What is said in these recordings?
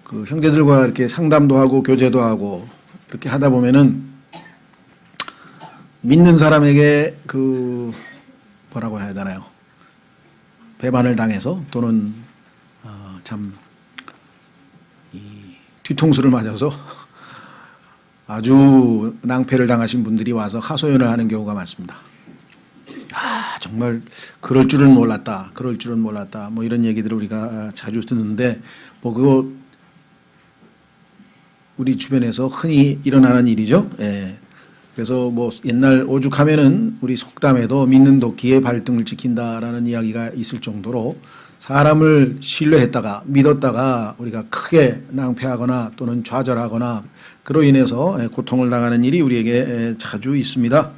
그 형제들과 이렇게 상담도 하고 교제도 하고 이렇게 하다 보면은 믿는 사람에게 그 뭐라고 해야 되나요? 배반을 당해서 또는 참 이 뒤통수를 맞아서 아주 낭패를 당하신 분들이 와서 하소연을 하는 경우가 많습니다. 아, 정말 그럴 줄은 몰랐다. 그럴 줄은 몰랐다. 뭐 이런 얘기들을 우리가 자주 듣는데 뭐 그거 우리 주변에서 흔히 일어나는 일이죠. 예. 그래서 뭐 옛날 오죽하면은 우리 속담에도 믿는 도끼에 발등을 찍힌다라는 이야기가 있을 정도로 사람을 신뢰했다가 믿었다가 우리가 크게 낭패하거나 또는 좌절하거나 그로 인해서 고통을 당하는 일이 우리에게 자주 있습니다.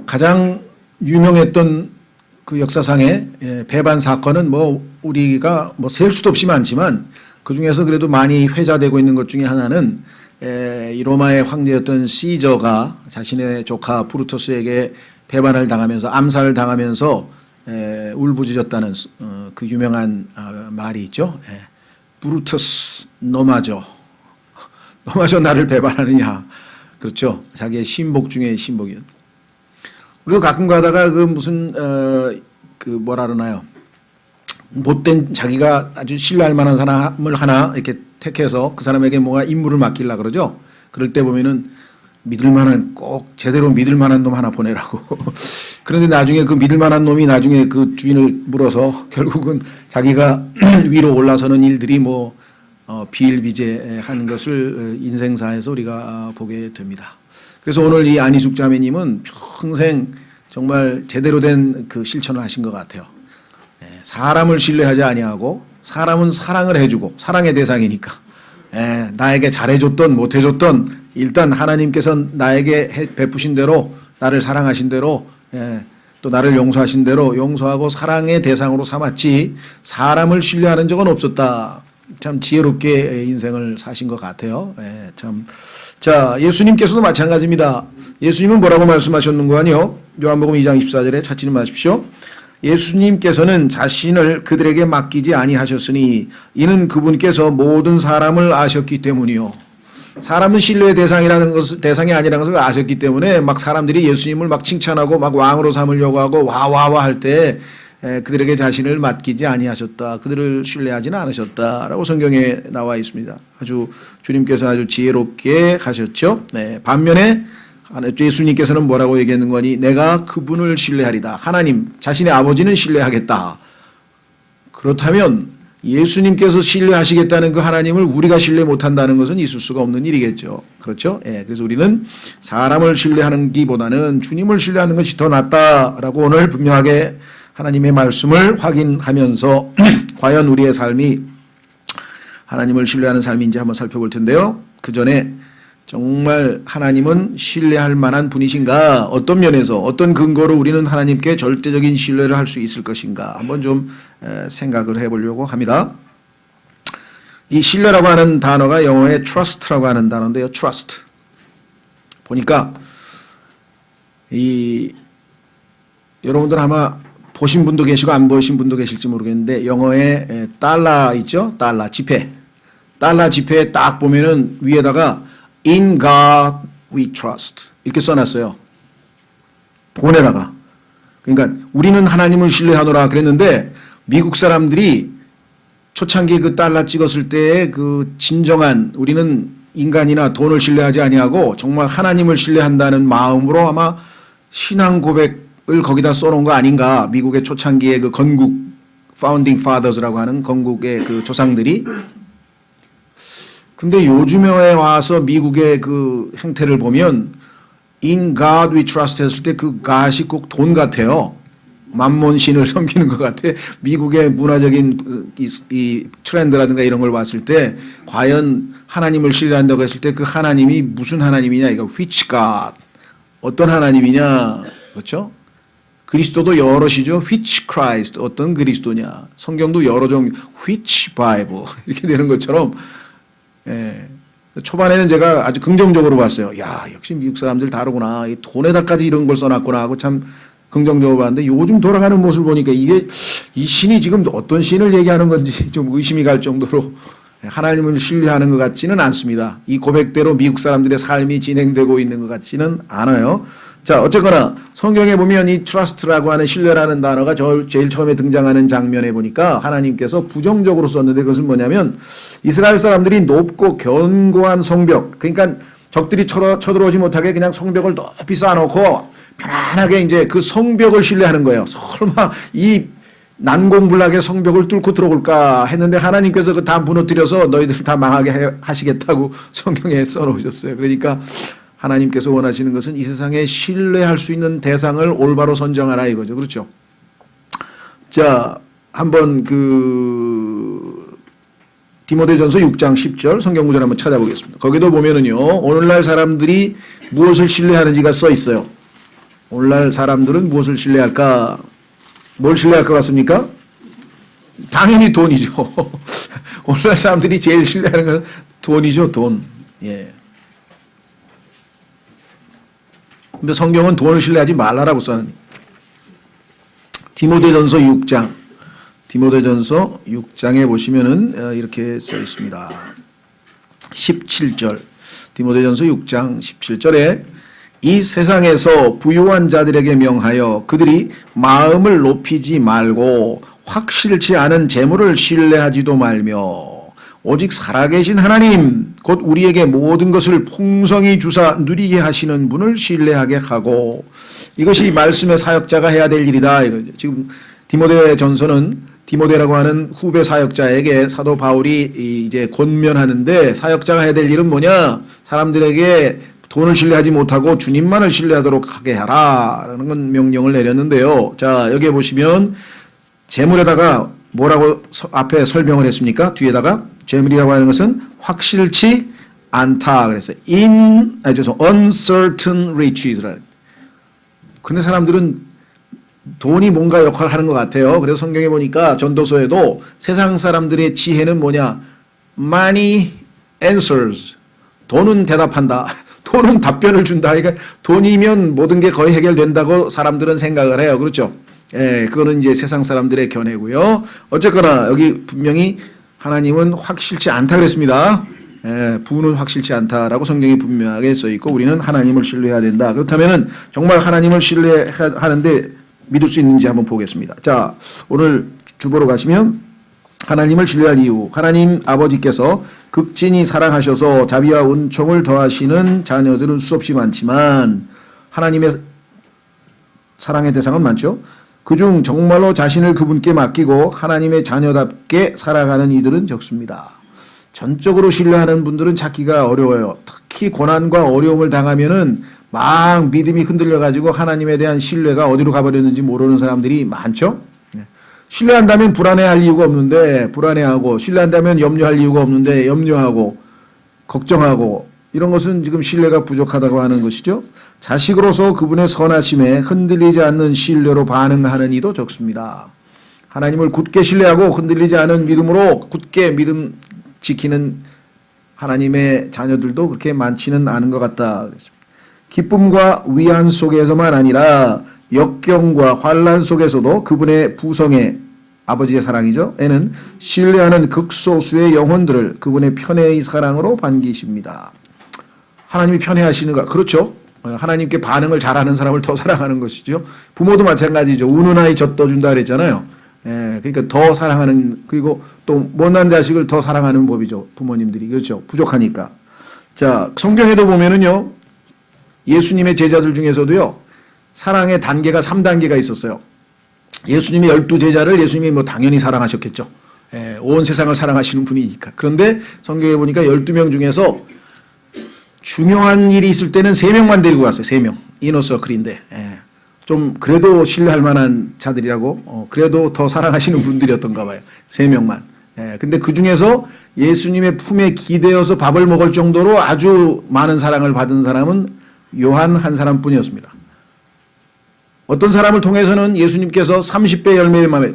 가장 유명했던 그 역사상의 배반 사건은 뭐 우리가 뭐 셀 수도 없이 많지만 그 중에서 그래도 많이 회자되고 있는 것 중에 하나는 이 로마의 황제였던 시저가 자신의 조카 브루투스에게 배반을 당하면서 암살을 당하면서 울부짖었다는 그 유명한 말이 있죠. 브루투스 너마저 나를 배반하느냐. 그렇죠. 자기의 신복 중에 신복이요. 우리가 가끔 가다가 그 무슨 그 뭐라 그러나요? 못된 자기가 아주 신뢰할 만한 사람을 하나 이렇게 택해서 그 사람에게 뭔가 임무를 맡기려 그러죠. 그럴 때 보면은 믿을 만한 꼭 제대로 믿을 만한 놈 하나 보내라고. 그런데 나중에 그 믿을 만한 놈이 나중에 그 주인을 물어서 결국은 자기가 위로 올라서는 일들이 뭐 비일비재한 것을 인생사에서 우리가 보게 됩니다. 그래서 오늘 이 안희숙 자매님은 평생 정말 제대로 된 그 실천을 하신 것 같아요. 사람을 신뢰하지 아니하고 사람은 사랑을 해주고 사랑의 대상이니까 나에게 잘해줬던 못해줬던 일단 하나님께서 나에게 베푸신 대로 나를 사랑하신 대로 또 나를 용서하신 대로 용서하고 사랑의 대상으로 삼았지 사람을 신뢰하는 적은 없었다. 참 지혜롭게 인생을 사신 것 같아요. 참. 자, 예수님께서도 마찬가지입니다. 예수님은 뭐라고 말씀하셨는고 아니요? 요한복음 2장 24절에 찾지는 마십시오. 예수님께서는 자신을 그들에게 맡기지 아니하셨으니 이는 그분께서 모든 사람을 아셨기 때문이요. 사람은 신뢰의 대상이 아니라는 것을 아셨기 때문에 막 사람들이 예수님을 막 칭찬하고 막 왕으로 삼으려고 하고 와와와 할 때 그들에게 자신을 맡기지 아니하셨다. 그들을 신뢰하지는 않으셨다라고 성경에 나와 있습니다. 아주 주님께서 아주 지혜롭게 하셨죠. 반면에 예수님께서는 뭐라고 얘기했는 거니? 내가 그분을 신뢰하리다. 하나님, 자신의 아버지는 신뢰하겠다. 그렇다면 예수님께서 신뢰하시겠다는 그 하나님을 우리가 신뢰 못한다는 것은 있을 수가 없는 일이겠죠. 그렇죠? 그래서 우리는 사람을 신뢰하는 기보다는 주님을 신뢰하는 것이 더 낫다라고 오늘 분명하게 하나님의 말씀을 확인하면서 과연 우리의 삶이 하나님을 신뢰하는 삶인지 한번 살펴볼 텐데요. 그 전에 정말 하나님은 신뢰할 만한 분이신가? 어떤 면에서 어떤 근거로 우리는 하나님께 절대적인 신뢰를 할 수 있을 것인가? 한번 좀 생각을 해보려고 합니다. 이 신뢰라고 하는 단어가 영어의 trust라고 하는 단어인데요. trust. 보니까 여러분들 아마 보신 분도 계시고 안 보신 분도 계실지 모르겠는데 영어에 달러 있죠? 달러 지폐. 달러 지폐에 딱 보면은 위에다가 In God we trust 이렇게 써놨어요. 돈에다가. 그러니까 우리는 하나님을 신뢰하노라 그랬는데 미국 사람들이 초창기 그 달러 찍었을 때의 그 진정한 우리는 인간이나 돈을 신뢰하지 아니하고 정말 하나님을 신뢰한다는 마음으로 아마 신앙 고백을 거기다 써놓은 거 아닌가. 미국의 초창기의 그 건국 Founding Fathers라고 하는 건국의 그 조상들이. 근데 요즘에 와서 미국의 그 행태를 보면 In God we trust 했을 때 그 God이 꼭 돈 같아요. 만몬신을 섬기는 것 같아. 미국의 문화적인 이 트렌드라든가 이런 걸 봤을 때 과연 하나님을 신뢰한다고 했을 때 그 하나님이 무슨 하나님이냐 이거 which God 어떤 하나님이냐 그렇죠? 그리스도도 여럿이죠. which Christ 어떤 그리스도냐 성경도 여러 종 which Bible 이렇게 되는 것처럼 초반에는 제가 아주 긍정적으로 봤어요. 야 역시 미국 사람들 다르구나. 이 돈에다까지 이런 걸 써놨구나 하고 참 긍정적으로 봤는데 요즘 돌아가는 모습을 보니까 이게 이 신이 지금 어떤 신을 얘기하는 건지 좀 의심이 갈 정도로 하나님을 신뢰하는 것 같지는 않습니다. 이 고백대로 미국 사람들의 삶이 진행되고 있는 것 같지는 않아요. 자, 어쨌거나 성경에 보면 이 trust라고 하는 신뢰라는 단어가 제일 처음에 등장하는 장면에 보니까 하나님께서 부정적으로 썼는데 그것은 뭐냐면 이스라엘 사람들이 높고 견고한 성벽, 그러니까 적들이 쳐들어오지 못하게 그냥 성벽을 높이 쌓아놓고 편안하게 이제 그 성벽을 신뢰하는 거예요. 설마 이 난공불락의 성벽을 뚫고 들어올까 했는데 하나님께서 그 다 무너뜨려서 너희들 다 망하게 하시겠다고 성경에 써놓으셨어요. 그러니까 하나님께서 원하시는 것은 이 세상에 신뢰할 수 있는 대상을 올바로 선정하라 이거죠. 그렇죠? 자, 한번 디모데전서 6장 10절 성경 구절 한번 찾아보겠습니다. 거기도 보면은요, 오늘날 사람들이 무엇을 신뢰하는지가 써 있어요. 오늘날 사람들은 무엇을 신뢰할까? 뭘 신뢰할 것 같습니까? 당연히 돈이죠. 오늘날 사람들이 제일 신뢰하는 건 돈이죠, 돈. 예. 근데 성경은 돈을 신뢰하지 말라라고 써는 디모데전서 6장. 디모데전서 6장에 보시면은 이렇게 써 있습니다. 17절. 디모데전서 6장 17절에 이 세상에서 부유한 자들에게 명하여 그들이 마음을 높이지 말고 확실치 않은 재물을 신뢰하지도 말며 오직 살아계신 하나님 곧 우리에게 모든 것을 풍성히 주사 누리게 하시는 분을 신뢰하게 하고 이것이 말씀의 사역자가 해야 될 일이다. 지금 디모데전서는 디모데라고 하는 후배 사역자에게 사도 바울이 이제 권면하는데 사역자가 해야 될 일은 뭐냐? 사람들에게 돈을 신뢰하지 못하고 주님만을 신뢰하도록 하게 하라라는 건 명령을 내렸는데요. 자, 여기에 보시면 재물에다가 뭐라고 앞에 설명을 했습니까? 뒤에다가 재물이라고 하는 것은 확실치 않다. 그래서 uncertain riches라는. 그런데 사람들은 돈이 뭔가 역할을 하는 것 같아요. 그래서 성경에 보니까 전도서에도 세상 사람들의 지혜는 뭐냐? Money answers. 돈은 대답한다. 돈은 답변을 준다. 그러니까 돈이면 모든 게 거의 해결된다고 사람들은 생각을 해요. 그렇죠? 예, 그거는 이제 세상 사람들의 견해고요. 어쨌거나 여기 분명히 하나님은 확실치 않다 그랬습니다. 예, 부는 확실치 않다라고 성경이 분명하게 써 있고 우리는 하나님을 신뢰해야 된다. 그렇다면은 정말 하나님을 신뢰하는데 믿을 수 있는지 한번 보겠습니다. 자, 오늘 주보로 가시면 하나님을 신뢰할 이유. 하나님 아버지께서 극진히 사랑하셔서 자비와 은총을 더하시는 자녀들은 수없이 많지만 하나님의 사랑의 대상은 많죠. 그중 정말로 자신을 그분께 맡기고 하나님의 자녀답게 살아가는 이들은 적습니다. 전적으로 신뢰하는 분들은 찾기가 어려워요. 특히 고난과 어려움을 당하면은 막 믿음이 흔들려가지고 하나님에 대한 신뢰가 어디로 가버렸는지 모르는 사람들이 많죠. 신뢰한다면 불안해할 이유가 없는데 불안해하고 신뢰한다면 염려할 이유가 없는데 염려하고 걱정하고 이런 것은 지금 신뢰가 부족하다고 하는 것이죠. 자식으로서 그분의 선하심에 흔들리지 않는 신뢰로 반응하는 이도 적습니다. 하나님을 굳게 신뢰하고 흔들리지 않은 믿음으로 굳게 믿음 지키는 하나님의 자녀들도 그렇게 많지는 않은 것 같다. 기쁨과 위안 속에서만 아니라 역경과 환난 속에서도 그분의 부성의 아버지의 사랑이죠. 애는 신뢰하는 극소수의 영혼들을 그분의 편애의 사랑으로 반기십니다. 하나님이 편애하시는가? 그렇죠. 하나님께 반응을 잘하는 사람을 더 사랑하는 것이죠. 부모도 마찬가지죠. 우는 아이 젖떠준다 그랬잖아요. 예, 그러니까 더 사랑하는, 그리고 또 못난 자식을 더 사랑하는 법이죠. 부모님들이. 그렇죠. 부족하니까. 자, 성경에도 보면은요, 예수님의 제자들 중에서도요, 사랑의 단계가 3단계가 있었어요. 예수님의 12제자를 예수님이 뭐 당연히 사랑하셨겠죠. 예, 온 세상을 사랑하시는 분이니까. 그런데 성경에 보니까 12명 중에서 중요한 일이 있을 때는 3명만 데리고 갔어요. 3명. 이너서클인데. 예. 좀 그래도 신뢰할 만한 자들이라고 그래도 더 사랑하시는 분들이었던가 봐요. 3명만. 예. 근데 그 중에서 예수님의 품에 기대어서 밥을 먹을 정도로 아주 많은 사랑을 받은 사람은 요한 한 사람뿐이었습니다. 어떤 사람을 통해서는 예수님께서 30배 열매를 맺어요.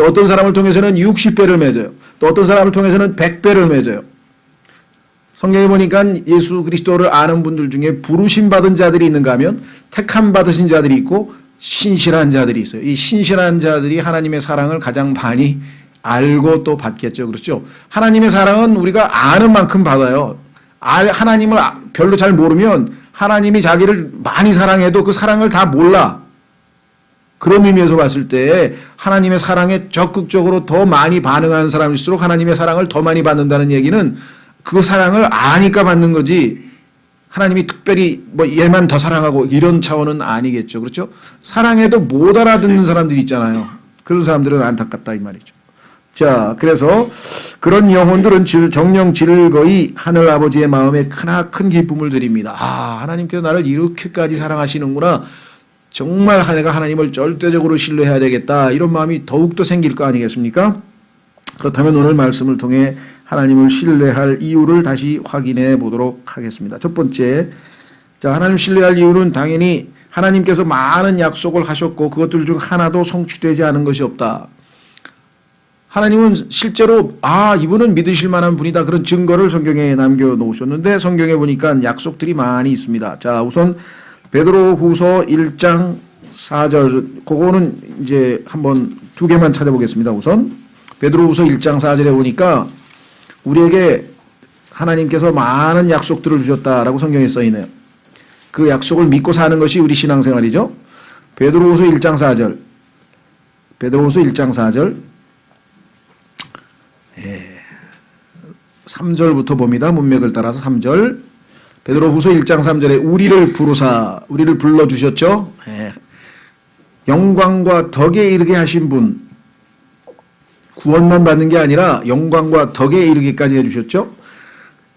어떤 사람을 통해서는 60배를 맺어요. 또 어떤 사람을 통해서는 100배를 맺어요. 성경에 보니까 예수 그리스도를 아는 분들 중에 부르심 받은 자들이 있는가 하면 택함 받으신 자들이 있고 신실한 자들이 있어요. 이 신실한 자들이 하나님의 사랑을 가장 많이 알고 또 받겠죠. 그렇죠? 하나님의 사랑은 우리가 아는 만큼 받아요. 하나님을 별로 잘 모르면 하나님이 자기를 많이 사랑해도 그 사랑을 다 몰라. 그런 의미에서 봤을 때 하나님의 사랑에 적극적으로 더 많이 반응하는 사람일수록 하나님의 사랑을 더 많이 받는다는 얘기는 그 사랑을 아니까 받는 거지 하나님이 특별히 뭐 얘만 더 사랑하고 이런 차원은 아니겠죠. 그렇죠? 사랑해도 못 알아듣는 사람들이 있잖아요. 그런 사람들은 안타깝다 이 말이죠. 자, 그래서 그런 영혼들은 정령 즐거이 하늘 아버지의 마음에 크나큰 기쁨을 드립니다. 아, 하나님께서 나를 이렇게까지 사랑하시는구나. 정말 내가 하나님을 절대적으로 신뢰해야 되겠다. 이런 마음이 더욱더 생길 거 아니겠습니까? 그렇다면 오늘 말씀을 통해 하나님을 신뢰할 이유를 다시 확인해 보도록 하겠습니다. 첫 번째, 자, 하나님 신뢰할 이유는 당연히 하나님께서 많은 약속을 하셨고 그것들 중 하나도 성취되지 않은 것이 없다. 하나님은 실제로 이분은 믿으실 만한 분이다. 그런 증거를 성경에 남겨놓으셨는데 성경에 보니까 약속들이 많이 있습니다. 자, 우선 베드로후서 1장 4절 그거는 이제 한번 두 개만 찾아보겠습니다. 우선 베드로후서 1장 4절에 보니까 우리에게 하나님께서 많은 약속들을 주셨다라고 성경에 써있네요. 그 약속을 믿고 사는 것이 우리 신앙생활이죠. 베드로후서 1장 4절 베드로후서 1장 4절 3절부터 봅니다. 문맥을 따라서 3절 베드로후서 1장 3절에 우리를 불러주셨죠. 영광과 덕에 이르게 하신 분, 구원만 받는 게 아니라 영광과 덕에 이르기까지 해주셨죠.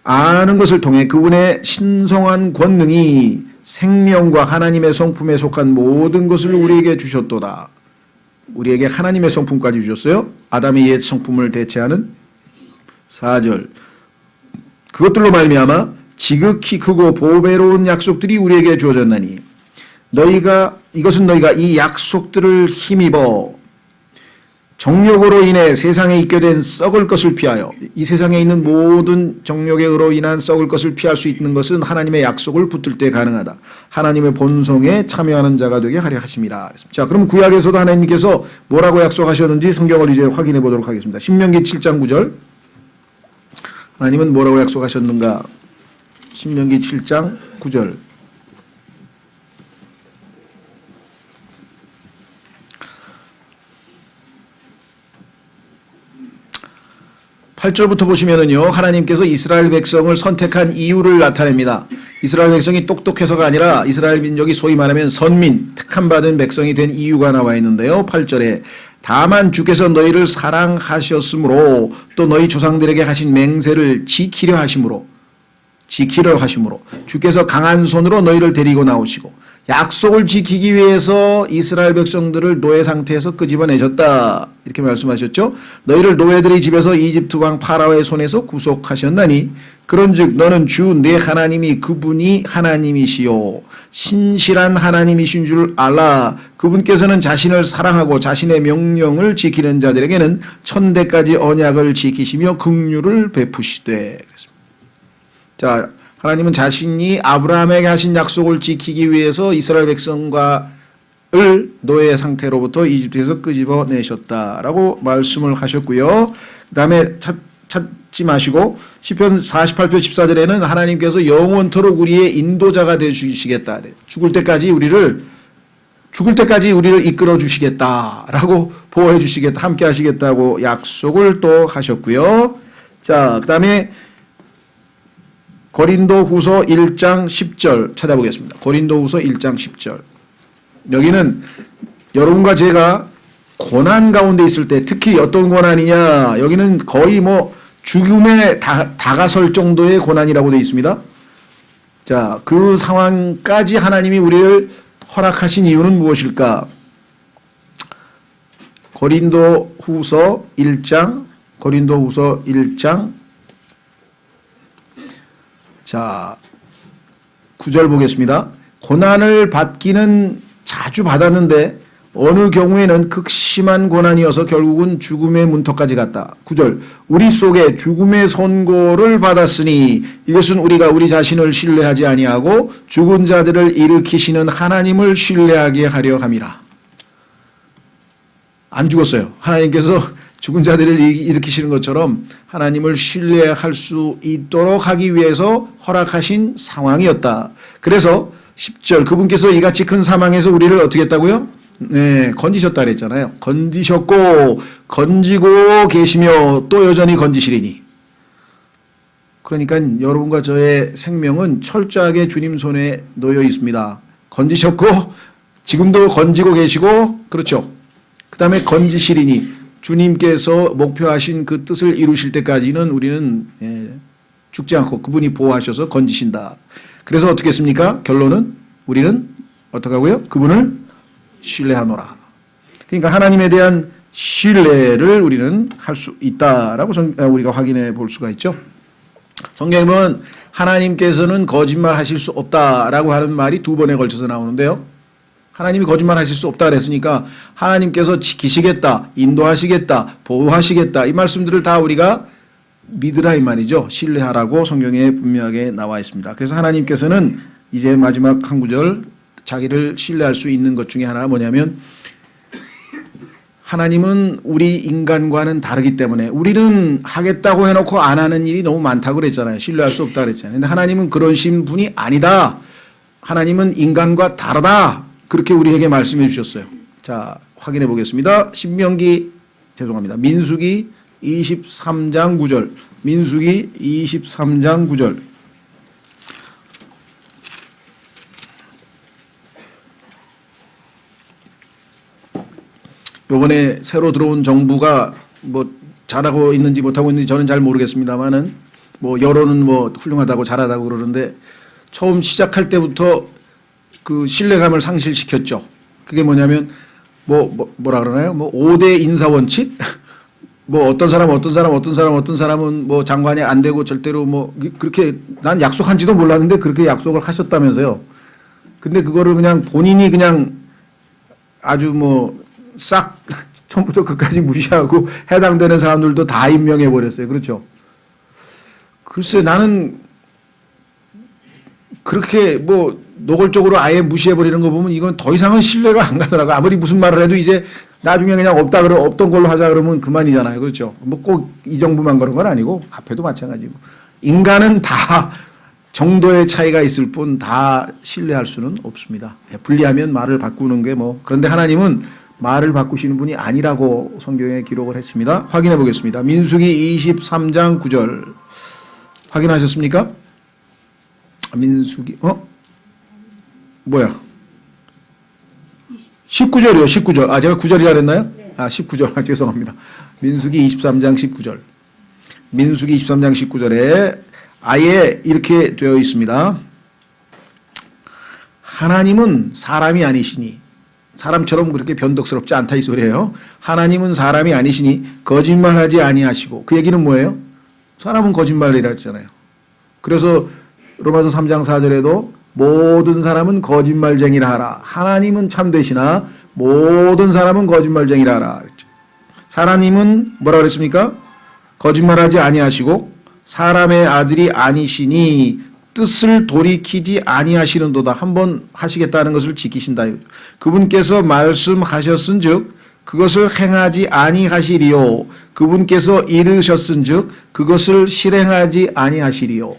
아는 것을 통해 그분의 신성한 권능이 생명과 하나님의 성품에 속한 모든 것을 우리에게 주셨도다. 우리에게 하나님의 성품까지 주셨어요. 아담의 옛 성품을 대체하는 4절 그것들로 말미암아 지극히 크고 보배로운 약속들이 우리에게 주어졌나니 이것은 너희가 이 약속들을 힘입어 정욕으로 인해 세상에 있게 된 썩을 것을 피하여 이 세상에 있는 모든 정욕으로 인한 썩을 것을 피할 수 있는 것은 하나님의 약속을 붙들 때 가능하다. 하나님의 본성에 참여하는 자가 되게 하려 하심이라. 자, 그럼 구약에서도 하나님께서 뭐라고 약속하셨는지 성경을 이제 확인해 보도록 하겠습니다. 신명기 7장 9절 하나님은 뭐라고 약속하셨는가? 신명기 7장 9절 8절부터 보시면은요, 하나님께서 이스라엘 백성을 선택한 이유를 나타냅니다. 이스라엘 백성이 똑똑해서가 아니라 이스라엘 민족이 소위 말하면 선민, 택함받은 백성이 된 이유가 나와 있는데요. 8절에 다만 주께서 너희를 사랑하셨으므로 또 너희 조상들에게 하신 맹세를 지키려 하심으로 주께서 강한 손으로 너희를 데리고 나오시고 약속을 지키기 위해서 이스라엘 백성들을 노예 상태에서 끄집어내셨다. 이렇게 말씀하셨죠. 너희를 노예들의 집에서 이집트 왕 파라오의 손에서 구속하셨나니 그런즉 너는 주 내 하나님이 그분이 하나님이시요 신실한 하나님이신 줄 알라. 그분께서는 자신을 사랑하고 자신의 명령을 지키는 자들에게는 천대까지 언약을 지키시며 긍휼을 베푸시되. 자, 하나님은 자신이 아브라함에게 하신 약속을 지키기 위해서 이스라엘 백성과를 노예 상태로부터 이집트에서 끄집어내셨다라고 말씀을 하셨고요. 그 다음에 찾지 마시고 시편 48편 14절에는 하나님께서 영원토록 우리의 인도자가 되주시겠다. 죽을 때까지 우리를 이끌어 주시겠다라고 보호해 주시겠다, 함께 하시겠다고 약속을 또 하셨고요. 자, 그 다음에 고린도후서 1장 10절 찾아보겠습니다. 고린도후서 1장 10절. 여기는 여러분과 제가 고난 가운데 있을 때 특히 어떤 고난이냐, 여기는 거의 죽음에 다가설 정도의 고난이라고 되어 있습니다. 자, 그 상황까지 하나님이 우리를 허락하신 이유는 무엇일까? 고린도후서 1장 자, 9절 보겠습니다. 고난을 받기는 자주 받았는데 어느 경우에는 극심한 고난이어서 결국은 죽음의 문턱까지 갔다. 9절 우리 속에 죽음의 선고를 받았으니 이것은 우리가 우리 자신을 신뢰하지 아니하고 죽은 자들을 일으키시는 하나님을 신뢰하게 하려 함이라. 안 죽었어요. 하나님께서 죽은 자들을 일으키시는 것처럼 하나님을 신뢰할 수 있도록 하기 위해서 허락하신 상황이었다. 그래서 10절 그분께서 이같이 큰 사망에서 우리를 어떻게 했다고요? 네, 건지셨다 그랬잖아요. 건지셨고 건지고 계시며 또 여전히 건지시리니. 그러니까 여러분과 저의 생명은 철저하게 주님 손에 놓여 있습니다. 건지셨고 지금도 건지고 계시고 그렇죠. 그 다음에 건지시리니 주님께서 목표하신 그 뜻을 이루실 때까지는 우리는 죽지 않고 그분이 보호하셔서 건지신다. 그래서 어떻게 했습니까? 결론은 우리는 어떻게 하고요? 그분을 신뢰하노라. 그러니까 하나님에 대한 신뢰를 우리는 할 수 있다라고 우리가 확인해 볼 수가 있죠. 성경에 보면 하나님께서는 거짓말 하실 수 없다라고 하는 말이 두 번에 걸쳐서 나오는데요. 하나님이 거짓말 하실 수 없다 그랬으니까 하나님께서 지키시겠다, 인도하시겠다, 보호하시겠다 이 말씀들을 다 우리가 믿으라 이 말이죠. 신뢰하라고 성경에 분명하게 나와 있습니다. 그래서 하나님께서는 이제 마지막 한 구절 자기를 신뢰할 수 있는 것 중에 하나가 뭐냐면 하나님은 우리 인간과는 다르기 때문에 우리는 하겠다고 해놓고 안 하는 일이 너무 많다고 그랬잖아요. 신뢰할 수 없다 그랬잖아요. 근데 하나님은 그러신 분이 아니다. 하나님은 인간과 다르다. 그렇게 우리에게 말씀해 주셨어요. 자, 확인해 보겠습니다. 민수기 23장 9절. 민수기 23장 9절. 요번에 새로 들어온 정부가 뭐 잘하고 있는지 못하고 있는지 저는 잘 모르겠습니다만은 뭐 여론은 뭐 훌륭하다고 잘하다고 그러는데 처음 시작할 때부터 그 신뢰감을 상실시켰죠. 그게 뭐냐면 뭐라 그러나요? 뭐 5대 인사 원칙? 뭐 어떤 사람은 뭐 장관이 안 되고 절대로 뭐 그렇게 난 약속한지도 몰랐는데 그렇게 약속을 하셨다면서요. 근데 그거를 그냥 본인이 그냥 아주 뭐 싹 처음부터 끝까지 무시하고 해당되는 사람들도 다 임명해 버렸어요. 그렇죠? 글쎄 나는 그렇게 뭐 노골적으로 아예 무시해 버리는 거 보면 이건 더 이상은 신뢰가 안 가더라고. 아무리 무슨 말을 해도 이제 나중에 그냥 없던 걸로 하자 그러면 그만이잖아요. 그렇죠? 뭐 꼭 이 정부만 그런 건 아니고 앞에도 마찬가지고 인간은 다 정도의 차이가 있을 뿐 다 신뢰할 수는 없습니다. 불리하면 말을 바꾸는 게 뭐 그런데 하나님은 말을 바꾸시는 분이 아니라고 성경에 기록을 했습니다. 확인해 보겠습니다. 민수기 23장 9절 확인하셨습니까? 민수기 19절이요. 19절. 아 제가 9절이라 그랬나요? 네. 19절. 죄송합니다. 민수기 23장 19절. 민수기 23장 19절에 아예 이렇게 되어 있습니다. 하나님은 사람이 아니시니 사람처럼 그렇게 변덕스럽지 않다 이 소리예요. 하나님은 사람이 아니시니 거짓말하지 아니하시고 그 얘기는 뭐예요? 사람은 거짓말이라 했잖아요. 그래서 로마서 3장 4절에도 모든 사람은 거짓말쟁이라 하라. 하나님은 참되시나 모든 사람은 거짓말쟁이라 하라. 하나님은 뭐라 그랬습니까? 거짓말하지 아니하시고 사람의 아들이 아니시니 뜻을 돌이키지 아니하시는도다. 한번 하시겠다는 것을 지키신다. 그분께서 말씀하셨은즉 그것을 행하지 아니하시리요. 그분께서 이르셨은즉 그것을 실행하지 아니하시리요.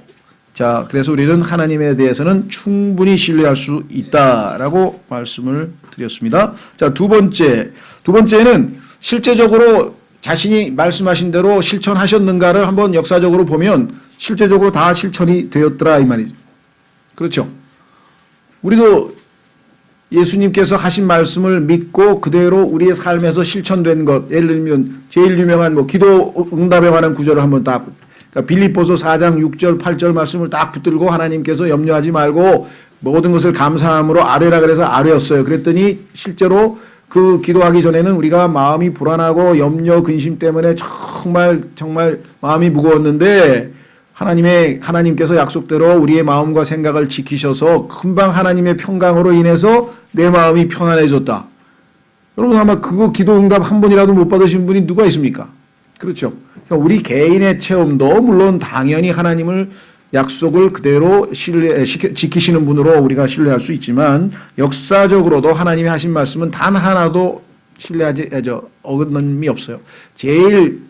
자, 그래서 우리는 하나님에 대해서는 충분히 신뢰할 수 있다라고 말씀을 드렸습니다. 자, 두 번째는 실제적으로 자신이 말씀하신 대로 실천하셨는가를 한번 역사적으로 보면 실제적으로 다 실천이 되었더라 이 말이죠. 그렇죠. 우리도 예수님께서 하신 말씀을 믿고 그대로 우리의 삶에서 실천된 것, 예를 들면 제일 유명한 뭐 기도 응답에 관한 구절을 한번 딱 그러니까 빌립보서 4장 6절 8절 말씀을 딱 붙들고 하나님께서 염려하지 말고 모든 것을 감사함으로 아뢰라 그래서 아뢰었어요. 그랬더니 실제로 그 기도하기 전에는 우리가 마음이 불안하고 염려 근심 때문에 정말 마음이 무거웠는데 하나님께서 약속대로 우리의 마음과 생각을 지키셔서 금방 하나님의 평강으로 인해서 내 마음이 편안해졌다. 여러분 아마 그거 기도 응답 한 번이라도 못 받으신 분이 누가 있습니까? 그렇죠. 그러니까 우리 개인의 체험도 물론 당연히 하나님을 약속을 그대로 지키시는 분으로 우리가 신뢰할 수 있지만 역사적으로도 하나님이 하신 말씀은 단 하나도 어긋남이 없어요. 제일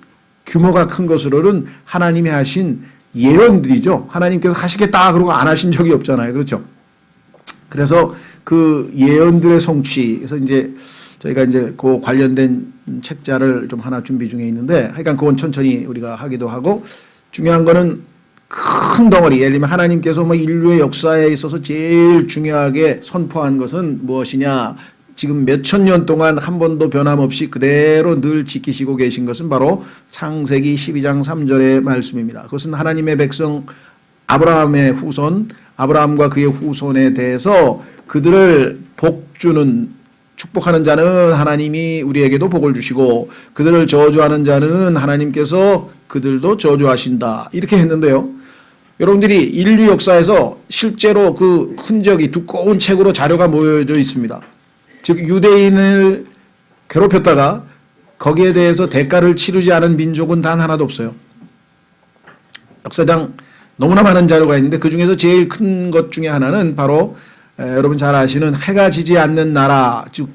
규모가 큰 것으로는 하나님이 하신 예언들이죠. 하나님께서 하시겠다 그러고 안 하신 적이 없잖아요. 그렇죠. 그래서 그 예언들의 성취, 그래서 이제 저희가 이제 그 관련된 책자를 좀 하나 준비 중에 있는데, 하여간 그건 천천히 우리가 하기도 하고, 중요한 거는 큰 덩어리, 예를 들면 하나님께서 뭐 인류의 역사에 있어서 제일 중요하게 선포한 것은 무엇이냐, 지금 몇천 년 동안 한 번도 변함없이 그대로 늘 지키시고 계신 것은 바로 창세기 12장 3절의 말씀입니다. 그것은 하나님의 백성 아브라함의 후손, 아브라함과 그의 후손에 대해서 그들을 복주는, 축복하는 자는 하나님이 우리에게도 복을 주시고 그들을 저주하는 자는 하나님께서 그들도 저주하신다, 이렇게 했는데요. 여러분들이 인류 역사에서 실제로 그 흔적이 두꺼운 책으로 자료가 모여져 있습니다. 즉 유대인을 괴롭혔다가 거기에 대해서 대가를 치르지 않은 민족은 단 하나도 없어요. 역사상 너무나 많은 자료가 있는데 그중에서 제일 큰 것 중에 하나는 바로 여러분 잘 아시는 해가 지지 않는 나라, 즉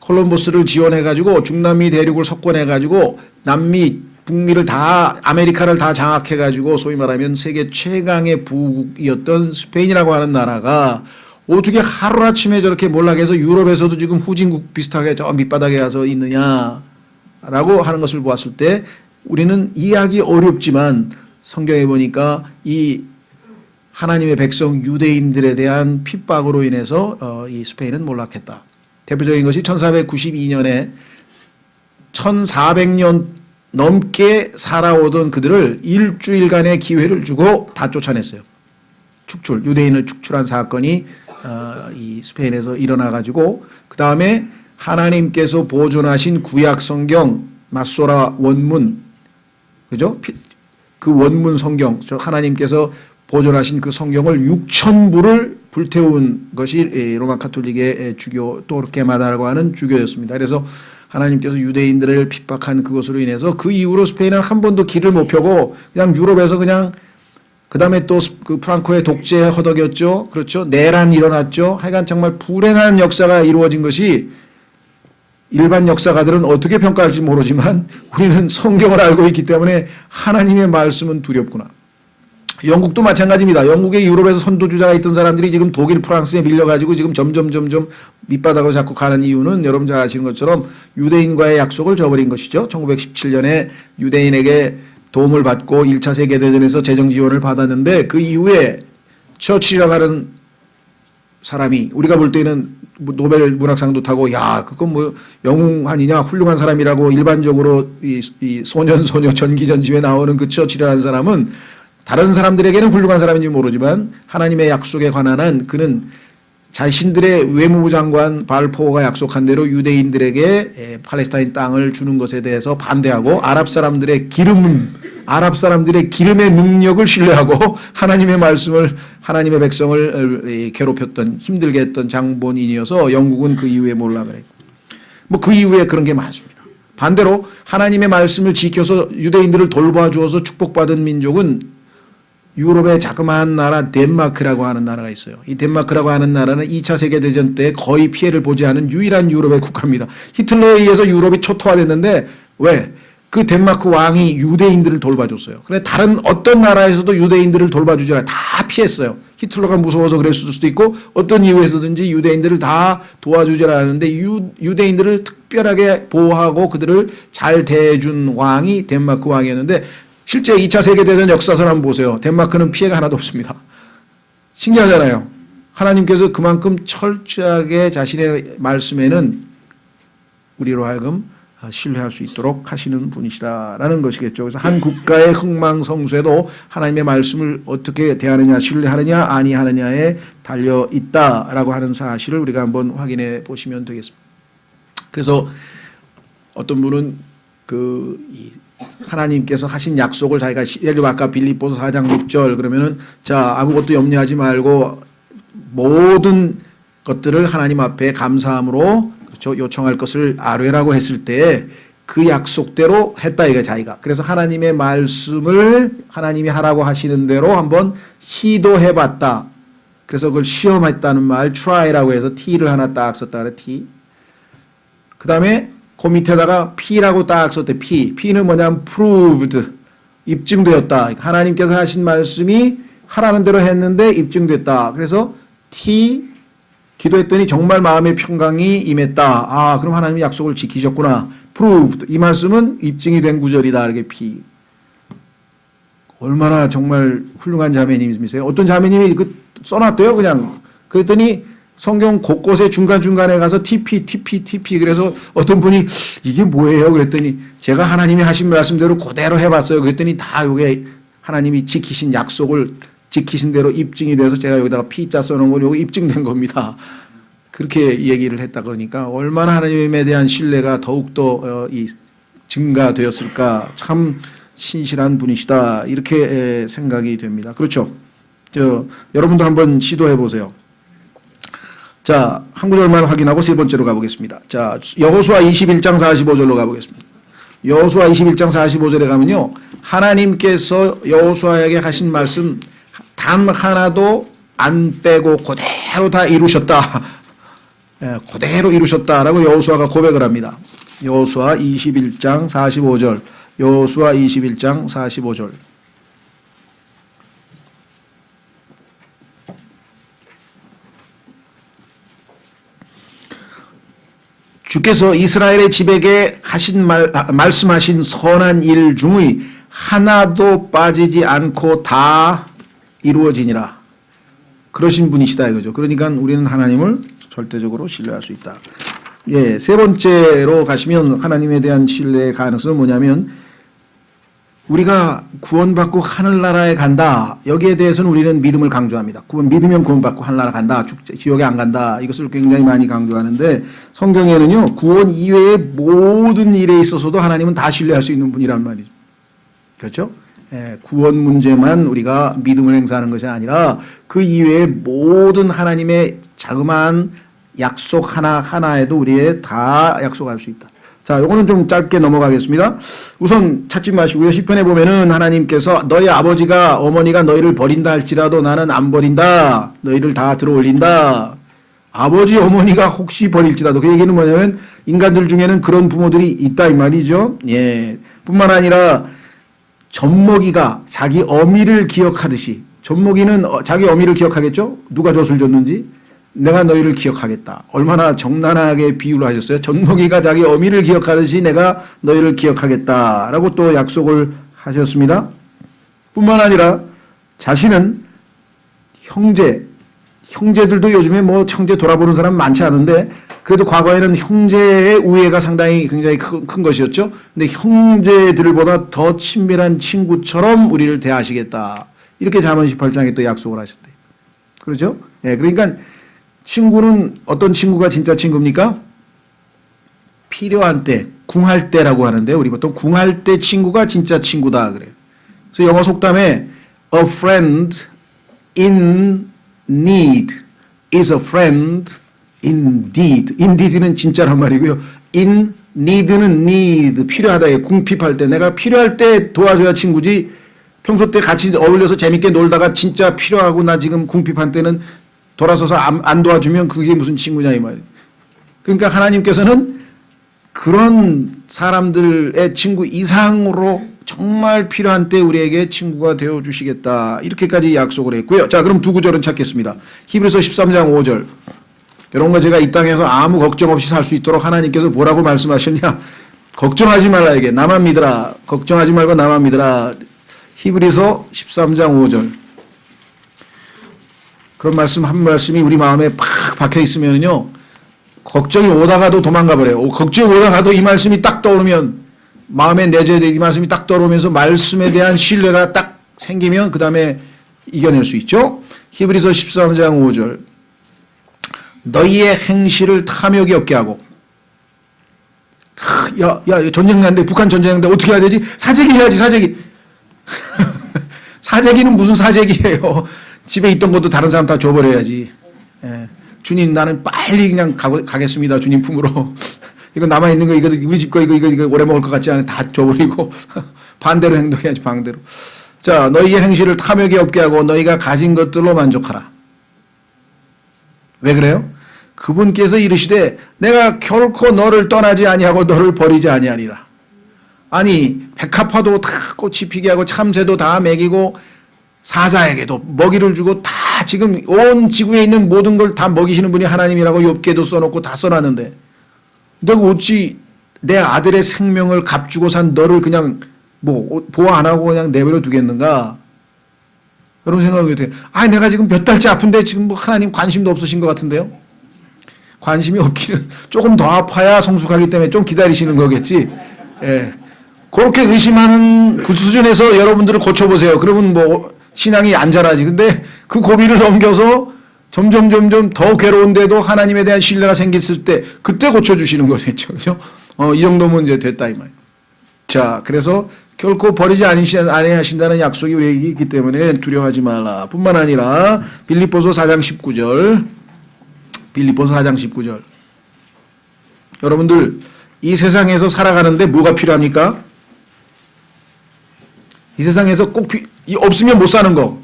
콜럼버스를 지원해가지고 중남미 대륙을 석권해가지고 남미, 북미를 다, 아메리카를 다 장악해가지고 소위 말하면 세계 최강의 부국이었던 스페인이라고 하는 나라가 어떻게 하루아침에 저렇게 몰락해서 유럽에서도 지금 후진국 비슷하게 저 밑바닥에 가서 있느냐라고 하는 것을 보았을 때 우리는 이해하기 어렵지만 성경에 보니까 이 하나님의 백성 유대인들에 대한 핍박으로 인해서 이 스페인은 몰락했다. 대표적인 것이 1492년에 1400년 넘게 살아오던 그들을 일주일간의 기회를 주고 다 쫓아냈어요. 축출, 유대인을 축출한 사건이 이 스페인에서 일어나가지고 그 다음에 하나님께서 보존하신 구약 성경 마소라 원문, 그죠? 그 원문 성경, 하나님께서 보존하신 그 성경을 6,000부를 불태운 것이 로마 카톨릭의 주교 또르케마다라고 하는 주교였습니다. 그래서 하나님께서 유대인들을 핍박한 그것으로 인해서 그 이후로 스페인은 한 번도 길을 못 펴고 그냥 유럽에서 그냥 그 다음에 또 그 프랑코의 독재에 허덕였죠. 그렇죠. 내란이 일어났죠. 하여간 정말 불행한 역사가 이루어진 것이 일반 역사가들은 어떻게 평가할지 모르지만 우리는 성경을 알고 있기 때문에 하나님의 말씀은 두렵구나. 영국도 마찬가지입니다. 영국의 유럽에서 선도주자가 있던 사람들이 지금 독일, 프랑스에 밀려가지고 지금 점점 밑바닥으로 자꾸 가는 이유는 여러분 잘 아시는 것처럼 유대인과의 약속을 저버린 것이죠. 1917년에 유대인에게 도움을 받고 1차 세계대전에서 재정 지원을 받았는데 그 이후에 처칠이라고 하는 사람이 우리가 볼 때는 노벨 문학상도 타고 야 그건 뭐 영웅하니냐 훌륭한 사람이라고 일반적으로 이 소년소녀 전기전집에 나오는 그 처칠이라는 사람은 다른 사람들에게는 훌륭한 사람인지 모르지만 하나님의 약속에 관한 한 그는 자신들의 외무부 장관 발포가 약속한 대로 유대인들에게 팔레스타인 땅을 주는 것에 대해서 반대하고 아랍 사람들의 기름의 능력을 신뢰하고 하나님의 말씀을, 하나님의 백성을 괴롭혔던, 힘들게 했던 장본인이어서 영국은 그 이후에 몰락을 했고 뭐 그 이후에 그런 게 많습니다. 반대로 하나님의 말씀을 지켜서 유대인들을 돌봐주어서 축복받은 민족은 유럽의 자그마한 나라 덴마크라고 하는 나라가 있어요. 이 덴마크라고 하는 나라는 2차 세계대전 때 거의 피해를 보지 않은 유일한 유럽의 국가입니다. 히틀러에 의해서 유럽이 초토화됐는데 왜? 그 덴마크 왕이 유대인들을 돌봐줬어요. 그래 다른 어떤 나라에서도 유대인들을 돌봐주지 않아요. 다 피했어요. 히틀러가 무서워서 그랬을 수도 있고 어떤 이유에서든지 유대인들을 다 도와주지 않았는데 유대인들을 특별하게 보호하고 그들을 잘 대해준 왕이 덴마크 왕이었는데 실제 2차 세계대전 역사서를 한번 보세요. 덴마크는 피해가 하나도 없습니다. 신기하잖아요. 하나님께서 그만큼 철저하게 자신의 말씀에는 우리로 하여금 신뢰할 수 있도록 하시는 분이시다라는 것이겠죠. 그래서 한 국가의 흥망성쇠도 하나님의 말씀을 어떻게 대하느냐, 신뢰하느냐, 아니하느냐에 달려 있다라고 하는 사실을 우리가 한번 확인해 보시면 되겠습니다. 그래서 어떤 분은 하나님께서 하신 약속을 자기가 예를 들어 아까 빌립보서 4장 6절 그러면은 자 아무것도 염려하지 말고 모든 것들을 하나님 앞에 감사함으로 그렇죠? 요청할 것을 아뢰라고 했을 때 그 약속대로 했다 이거 자기가. 그래서 하나님의 말씀을 하나님이 하라고 하시는 대로 한번 시도해봤다. 그래서 그걸 시험했다는 말 try라고 해서 t를 하나 딱 썼다 그래 t. 그 다음에 그 밑에다가 p라고 딱 썼대 p. p는 뭐냐면 proved 입증되었다. 하나님께서 하신 말씀이 하라는 대로 했는데 입증됐다. 그래서 t 기도했더니 정말 마음의 평강이 임했다. 아, 그럼 하나님이 약속을 지키셨구나. proved. 이 말씀은 입증이 된 구절이다. 이렇게 P. 얼마나 정말 훌륭한 자매님이세요. 어떤 자매님이 그 써놨대요. 그냥. 그랬더니 성경 곳곳에 중간중간에 가서 TP. 그래서 어떤 분이 이게 뭐예요? 그랬더니 제가 하나님이 하신 말씀대로 그대로 해봤어요. 그랬더니 다 이게 하나님이 지키신 약속을 지키신 대로 입증이 돼서 제가 여기다가 P자 써놓은 건 이거 입증된 겁니다. 그렇게 얘기를 했다 그러니까 얼마나 하나님에 대한 신뢰가 더욱더 증가되었을까. 참 신실한 분이시다. 이렇게 생각이 됩니다. 그렇죠. 여러분도 한번 시도해 보세요. 자, 한 구절만 확인하고 세 번째로 가보겠습니다. 자, 여호수아 21장 45절로 가보겠습니다. 여호수아 21장 45절에 가면요. 하나님께서 여호수아에게 하신 말씀 단 하나도 안 빼고 그대로 다 이루셨다. 그대로 이루셨다라고 여호수아가 고백을 합니다. 여호수아 21장 45절. 여호수아 21장 45절. 주께서 이스라엘의 집에게 하신 말씀하신 선한 일 중의 하나도 빠지지 않고 다 이루어지니라. 그러신 분이시다 이거죠. 그러니까 우리는 하나님을 절대적으로 신뢰할 수 있다. 예, 세 번째로 가시면 하나님에 대한 신뢰의 가능성은 뭐냐면 우리가 구원받고 하늘나라에 간다. 여기에 대해서는 우리는 믿음을 강조합니다. 믿으면 구원받고 하늘나라 간다. 지옥에 안 간다. 이것을 굉장히 많이 강조하는데 성경에는요. 구원 이외의 모든 일에 있어서도 하나님은 다 신뢰할 수 있는 분이란 말이죠. 그렇죠? 예, 구원 문제만 우리가 믿음을 행사하는 것이 아니라 그 이외의 모든 하나님의 자그마한 약속 하나하나에도 우리의 다 약속할 수 있다. 자, 요거는 좀 짧게 넘어가겠습니다. 우선 찾지 마시고요. 시편에 보면은 하나님께서 너희 아버지가 어머니가 너희를 버린다 할지라도 나는 안 버린다. 너희를 다 들어올린다. 아버지 어머니가 혹시 버릴지라도 그 얘기는 뭐냐면 인간들 중에는 그런 부모들이 있다 이 말이죠. 예. 뿐만 아니라 젖먹이가 자기 어미를 기억하듯이 젖먹이는 자기 어미를 기억하겠죠? 누가 젖을 줬는지 내가 너희를 기억하겠다. 얼마나 정난하게 비유를 하셨어요. 젖먹이가 자기 어미를 기억하듯이 내가 너희를 기억하겠다라고 또 약속을 하셨습니다. 뿐만 아니라 자신은 형제들도 요즘에 뭐 형제 돌아보는 사람 많지 않은데 그래도 과거에는 형제의 우애가 굉장히 큰 것이었죠. 근데 형제들보다 더 친밀한 친구처럼 우리를 대하시겠다. 이렇게 잠언 18장에 또 약속을 하셨대요. 그렇죠? 예, 그러니까 친구는 어떤 친구가 진짜 친구입니까? 필요한 때, 궁할 때라고 하는데 우리 보통 궁할 때 친구가 진짜 친구다 그래요. 그래서 영어 속담에 a friend in need is a friend indeed. indeed는 진짜란 말이고요. in need는 need 필요하다에 궁핍할 때 내가 필요할 때 도와줘야 친구지. 평소 때 같이 어울려서 재밌게 놀다가 진짜 필요하고 나 지금 궁핍한 때는 돌아서서 안 도와주면 그게 무슨 친구냐 이 말이에요. 그러니까 하나님께서는 그런 사람들의 친구 이상으로 정말 필요한 때 우리에게 친구가 되어주시겠다. 이렇게까지 약속을 했고요. 자, 그럼 두 구절은 찾겠습니다. 히브리서 13장 5절. 이런 거 제가 이 땅에서 아무 걱정 없이 살 수 있도록 하나님께서 뭐라고 말씀하셨냐. 걱정하지 말라 이게. 나만 믿으라. 걱정하지 말고 나만 믿으라. 히브리서 13장 5절. 그런 말씀 한 말씀이 우리 마음에 팍 박혀 있으면요. 걱정이 오다가도 도망가 버려요. 걱정이 오다가도 이 말씀이 딱 떠오르면 마음에 내재된 이 말씀이 딱 떠오르면서 말씀에 대한 신뢰가 딱 생기면 그 다음에 이겨낼 수 있죠. 히브리서 13장 5절. 너희의 행실을 탐욕이 없게 하고 야 전쟁 난데 북한 전쟁 난데 어떻게 해야 되지? 사재기 해야지 사재기. 사재기는 무슨 사재기예요. 집에 있던 것도 다른 사람 다 줘버려야지. 예. 주님 나는 빨리 그냥 가겠습니다. 주님 품으로. 이거 남아있는 거 이거 우리 집 거 이거 오래 먹을 것 같지 않아 다 줘버리고 반대로 행동해야지 반대로. 자, 너희의 행실을 탐욕이 없게 하고 너희가 가진 것들로 만족하라. 왜 그래요? 그분께서 이르시되 내가 결코 너를 떠나지 아니하고 너를 버리지 아니하리라. 아니 백합화도 다 꽃이 피게 하고 참새도 다 먹이고 사자에게도 먹이를 주고 다 지금 온 지구에 있는 모든 걸 다 먹이시는 분이 하나님이라고 욥기에도 써놓고 다 써놨는데 내가 어찌 내 아들의 생명을 값주고 산 너를 그냥 뭐 보호 안 하고 그냥 내버려 두겠는가? 여러분 생각이 어떻게? 아, 내가 지금 몇 달째 아픈데 지금 뭐 하나님 관심도 없으신 것 같은데요? 관심이 없기는 조금 더 아파야 성숙하기 때문에 좀 기다리시는 거겠지. 예. 그렇게 의심하는 그 수준에서 여러분들을 고쳐보세요. 그러면 뭐 신앙이 안 자라지. 근데 그 고비를 넘겨서 점점 더 괴로운데도 하나님에 대한 신뢰가 생겼을 때 그때 고쳐주시는 거겠죠. 그죠? 이 정도면 이제 됐다 이 말이에요. 자, 그래서 결코 버리지 아니하신다는 약속이 우리에게 있기 때문에 두려워하지 말라. 뿐만 아니라 빌립보서 4장 19절. 빌립보서 4장 19절. 여러분들 이 세상에서 살아가는데 뭐가 필요합니까? 이 세상에서 꼭 없으면 못 사는 거.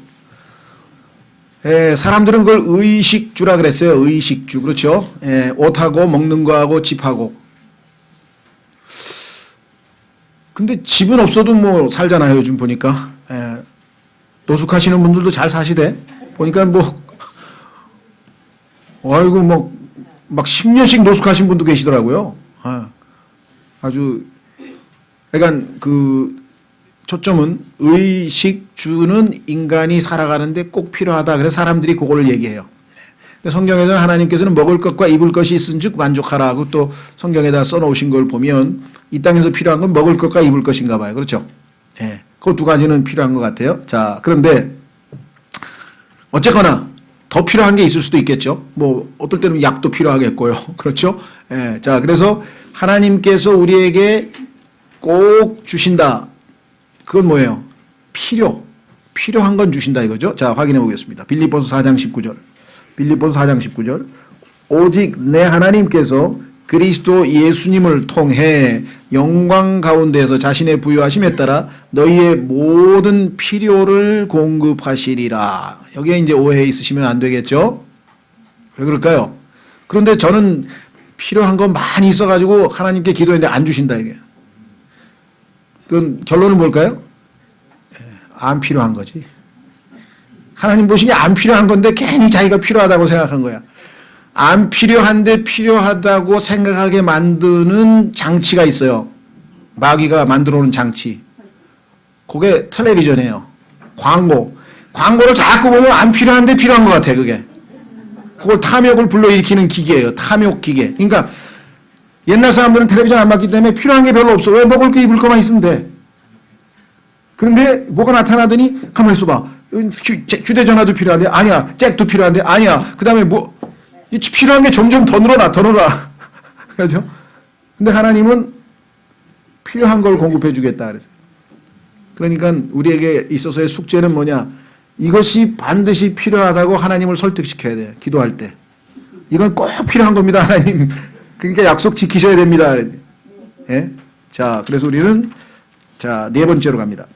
사람들은 그걸 의식주라 그랬어요. 의식주. 그렇죠? 옷하고 먹는 거하고 집하고. 근데 집은 없어도 뭐 살잖아요. 요즘 보니까. 노숙하시는 분들도 잘 사시대. 보니까 뭐 아이고 뭐 막 10년씩 노숙하신 분도 계시더라고요. 아주 그러니까 그 초점은 의식주는 인간이 살아가는데 꼭 필요하다. 그래서 사람들이 그걸 얘기해요. 성경에서는 하나님께서는 먹을 것과 입을 것이 있은즉 만족하라 하고 또 성경에다 써놓으신 걸 보면 이 땅에서 필요한 건 먹을 것과 입을 것인가 봐요. 그렇죠? 그 두 가지는 필요한 것 같아요. 자, 그런데 어쨌거나 더 필요한 게 있을 수도 있겠죠. 뭐 어떨 때는 약도 필요하겠고요. 그렇죠? 자, 그래서 하나님께서 우리에게 꼭 주신다. 그건 뭐예요? 필요한 건 주신다 이거죠. 자, 확인해 보겠습니다. 빌립보서 4장 19절. 빌립보서 4장 19절. 오직 내 하나님께서 그리스도 예수님을 통해 영광 가운데에서 자신의 부유하심에 따라 너희의 모든 필요를 공급하시리라. 여기에 이제 오해 있으시면 안 되겠죠? 왜 그럴까요? 그런데 저는 필요한 거 많이 있어가지고 하나님께 기도했는데 안 주신다 이게. 그건 결론은 뭘까요? 안 필요한 거지. 하나님 보시기에 안 필요한 건데 괜히 자기가 필요하다고 생각한 거야. 안 필요한데 필요하다고 생각하게 만드는 장치가 있어요. 마귀가 만들어 놓은 장치. 그게 텔레비전이에요. 광고를 자꾸 보면 안 필요한데 필요한 것 같아 그게. 그걸 탐욕을 불러일으키는 기계예요. 탐욕 기계. 그러니까 옛날 사람들은 텔레비전 안 봤기 때문에 필요한 게 별로 없어. 왜 먹을 거 입을 거만 있으면 돼. 그런데 뭐가 나타나더니 가만히 있어봐. 휴대전화도 필요한데 아니야. 잭도 필요한데 아니야. 그 다음에 뭐 필요한 게 점점 더 늘어나. 그렇죠? 근데 하나님은 필요한 걸 공급해 주겠다 그랬어요. 그러니까 우리에게 있어서의 숙제는 뭐냐? 이것이 반드시 필요하다고 하나님을 설득시켜야 돼요. 기도할 때. 이건 꼭 필요한 겁니다, 하나님. 그러니까 약속 지키셔야 됩니다. 예? 자, 그래서 우리는 자, 네 번째로 갑니다.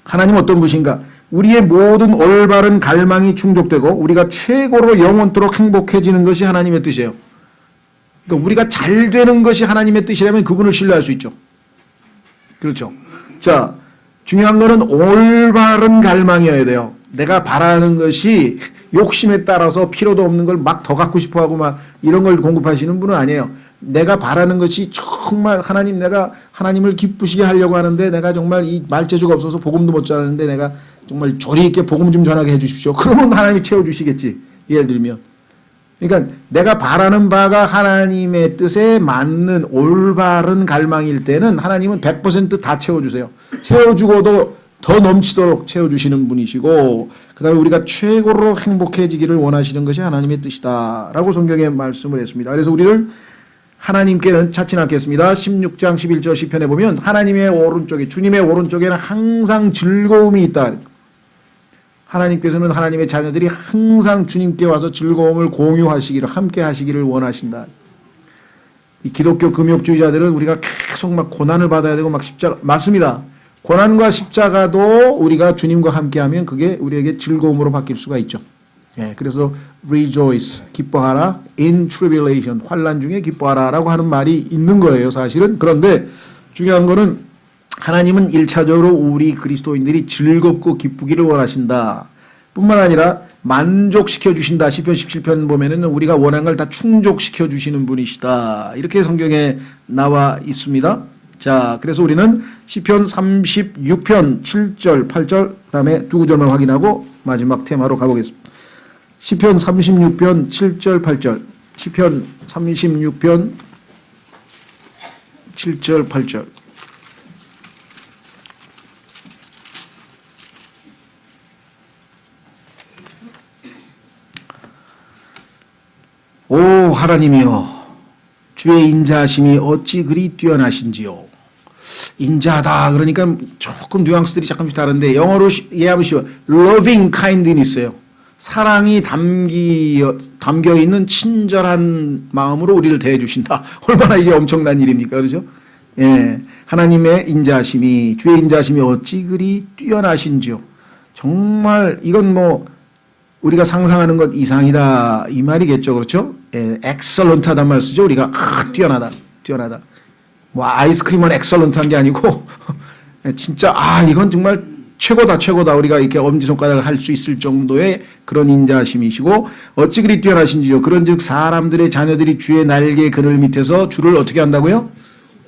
하나님은 어떤 분이신가? 우리의 모든 올바른 갈망이 충족되고 우리가 최고로 영원토록 행복해지는 것이 하나님의 뜻이에요. 그러니까 우리가 잘 되는 것이 하나님의 뜻이라면 그분을 신뢰할 수 있죠. 그렇죠. 자, 중요한 거는 올바른 갈망이어야 돼요. 내가 바라는 것이 욕심에 따라서 필요도 없는 걸 막 더 갖고 싶어 하고 막 이런 걸 공급하시는 분은 아니에요. 내가 바라는 것이 정말 하나님, 내가 하나님을 기쁘시게 하려고 하는데 내가 정말 이 말재주가 없어서 복음도 못 전하는데 내가 정말 조리 있게 복음 좀 전하게 해 주십시오. 그러면 하나님이 채워주시겠지. 예를 들면. 그러니까 내가 바라는 바가 하나님의 뜻에 맞는 올바른 갈망일 때는 하나님은 100% 다 채워주세요. 채워주고도 더 넘치도록 채워주시는 분이시고 그 다음에 우리가 최고로 행복해지기를 원하시는 것이 하나님의 뜻이다 라고 성경에 말씀을 했습니다. 그래서 우리를 하나님께는 찾지 않겠습니다. 16장 11절 시편에 보면 하나님의 오른쪽에, 주님의 오른쪽에는 항상 즐거움이 있다. 하나님께서는 하나님의 자녀들이 항상 주님께 와서 즐거움을 공유하시기를, 함께 하시기를 원하신다. 이 기독교 금욕주의자들은 우리가 계속 막 고난을 받아야 되고 막 십자가, 맞습니다. 고난과 십자가도 우리가 주님과 함께하면 그게 우리에게 즐거움으로 바뀔 수가 있죠. 예, 그래서 rejoice, 기뻐하라, in tribulation, 환난 중에 기뻐하라라고 하는 말이 있는 거예요, 사실은. 그런데 중요한 거는 하나님은 1차적으로 우리 그리스도인들이 즐겁고 기쁘기를 원하신다. 뿐만 아니라 만족시켜 주신다. 시편 17편 보면은 우리가 원하는 걸 다 충족시켜 주시는 분이시다. 이렇게 성경에 나와 있습니다. 자, 그래서 우리는 시편 36편 7절, 8절, 그다음에 두 구절만 확인하고 마지막 테마로 가보겠습니다. 시편 36편 7절, 8절. 시편 36편 7절, 8절. 오 하나님이여, 주의 인자하심이 어찌 그리 뛰어나신지요. 인자하다 그러니까 조금 뉘앙스들이 조금씩 다른데 영어로 이해하면 쉬워요. loving kindness예요. 사랑이 담겨 있는 친절한 마음으로 우리를 대해 주신다. 얼마나 이게 엄청난 일입니까, 그렇죠? 예, 하나님의 인자하심이, 주의 인자하심이 어찌 그리 뛰어나신지요. 정말 이건 뭐 우리가 상상하는 것 이상이다 이 말이겠죠, 그렇죠? 예, 엑설런트하단 말 쓰죠. 우리가 뛰어나다, 뛰어나다. 뭐 아이스크림은 엑설런트한 게 아니고 진짜 이건 정말 최고다, 최고다. 우리가 이렇게 엄지손가락을 할 수 있을 정도의 그런 인자하심이시고 어찌 그리 뛰어나신지요. 그런즉 사람들의 자녀들이 주의 날개 그늘 밑에서 주를 어떻게 한다고요?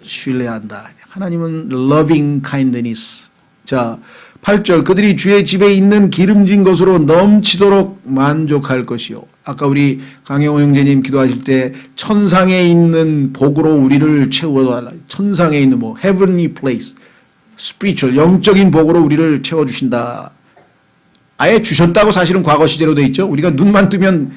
신뢰한다. 하나님은 loving kindness. 자, 8절 그들이 주의 집에 있는 기름진 것으로 넘치도록 만족할 것이요. 아까 우리 강영호 형제님 기도하실 때 천상에 있는 복으로 우리를 채워달라. 천상에 있는 뭐 heavenly place, spiritual, 영적인 복으로 우리를 채워주신다. 아예 주셨다고 사실은 과거 시제로 돼 있죠. 우리가 눈만 뜨면